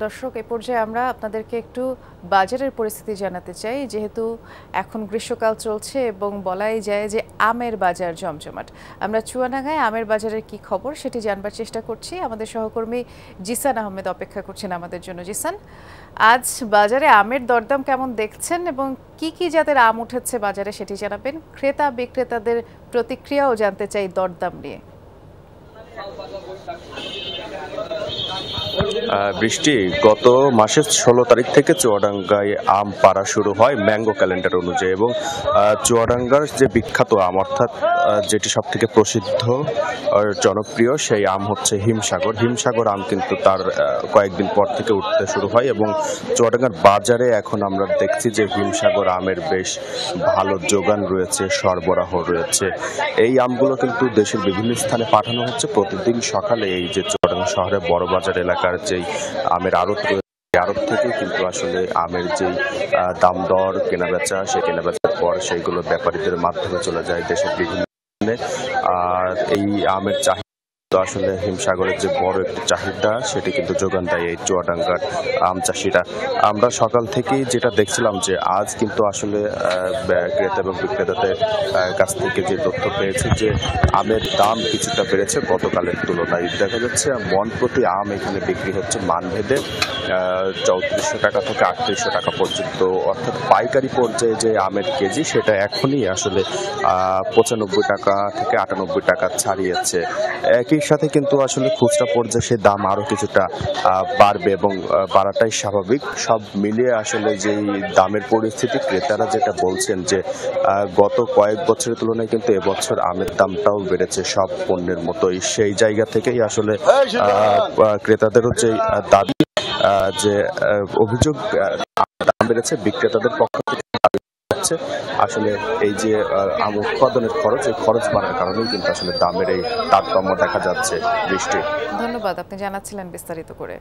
দর্শক, এ পর্যায়ে আমরা আপনাদেরকে একটু বাজারের পরিস্থিতি জানাতে চাই। যেহেতু এখন গ্রীষ্মকাল চলছে এবং বলাই যায় যে আমের বাজার জমজমাট। আমরা চুয়াডাঙ্গায় আমের বাজারের কি খবর সেটি জানবার চেষ্টা করছি। আমাদের সহকর্মী জিসান আহমেদ অপেক্ষা করছেন আমাদের জন্য। জিসান, আজ বাজারে আমের দরদাম কেমন দেখছেন এবং কি কি জাতের আম উঠেছে বাজারে সেটি জানাবেন। ক্রেতা বিক্রেতাদের প্রতিক্রিয়াও জানতে চাই দরদাম নিয়ে। বৃষ্টি, গত মাসের 16 তারিখ থেকে চুয়াডাঙ্গায় আম পাড়া শুরু হয় ম্যাঙ্গো ক্যালেন্ডার অনুযায়ী, এবং চুয়াডাঙ্গার যে বিখ্যাত আম অর্থাৎ যেটি সব থেকে প্রসিদ্ধ জনপ্রিয় সেই আম হচ্ছে হিমসাগর আম কিন্তু তার কয়েকদিন পর থেকে উঠতে শুরু হয়, এবং চুয়াডাঙ্গার বাজারে এখন আমরা দেখছি যে হিমসাগর আমের বেশ ভালো যোগান রয়েছে, সরবরাহ রয়েছে। এই আমগুলো কিন্তু দেশের বিভিন্ন স্থানে পাঠানো হচ্ছে প্রতিদিন সকালে। এই যে চুয়াডাঙ্গা শহরে বড় বাজার এলাকার যেই আমের আড়ত রয়েছে, আড়ত থেকে কিন্তু আসলে আমের যেই দাম দর কেনাবেচা, সেই কেনাবেচার পর সেইগুলো ব্যাপারীদের মাধ্যমে চলে যায় দেশের বিভিন্ন। আর এই আমের চাহিদা আসলে হিমসাগরের যে বড় একটি চাহিদা সেটি কিন্তু যোগান দেয় এই চুয়াডাঙ্গার আম চাষিরা। আমরা সকাল থেকেই যেটা দেখছিলাম যে আজ কিন্তু আসলে ক্রেতা এবং বিক্রেতাদের কাছ থেকে যে তথ্য পেয়েছে যে আমের দাম কিছুটা বেড়েছে গতকালের তুলনায়। দেখা যাচ্ছে মন প্রতি আম এখানে বিক্রি হচ্ছে মানভেদে 3400 টাকা থেকে 3800 টাকা পর্যন্ত, অর্থাৎ পাইকারি পর্যায়ে যে আমের কেজি সেটা এখনই আসলে 95 টাকা থেকে 98 টাকা ছাড়িয়েছে। একই সাথে কিন্তু আসলে খুচরা পর্যায়ে সে দাম আরো কিছুটা বাড়বে এবং বাড়াটাই স্বাভাবিক। সব মিলিয়ে আসলে যেই দামের পরিস্থিতি, ক্রেতারা যেটা বলছেন যে গত কয়েক বছরের তুলনায় কিন্তু এবছর আমের দামটাও বেড়েছে সব পণ্যের মতোই। সেই জায়গা থেকেই আসলে ক্রেতাদেরও যে দাবি, যে অভিযোগ দাম বেড়েছে, বিক্রেতাদের পক্ষ থেকে আসলে এই যে আম উৎপাদনের খরচ, এই খরচ বাড়ার কারণেই কিন্তু আসলে দামের এই তারতম্য দেখা যাচ্ছে। বৃষ্টি, ধন্যবাদ, আপনি জানাচ্ছিলেন বিস্তারিত করে।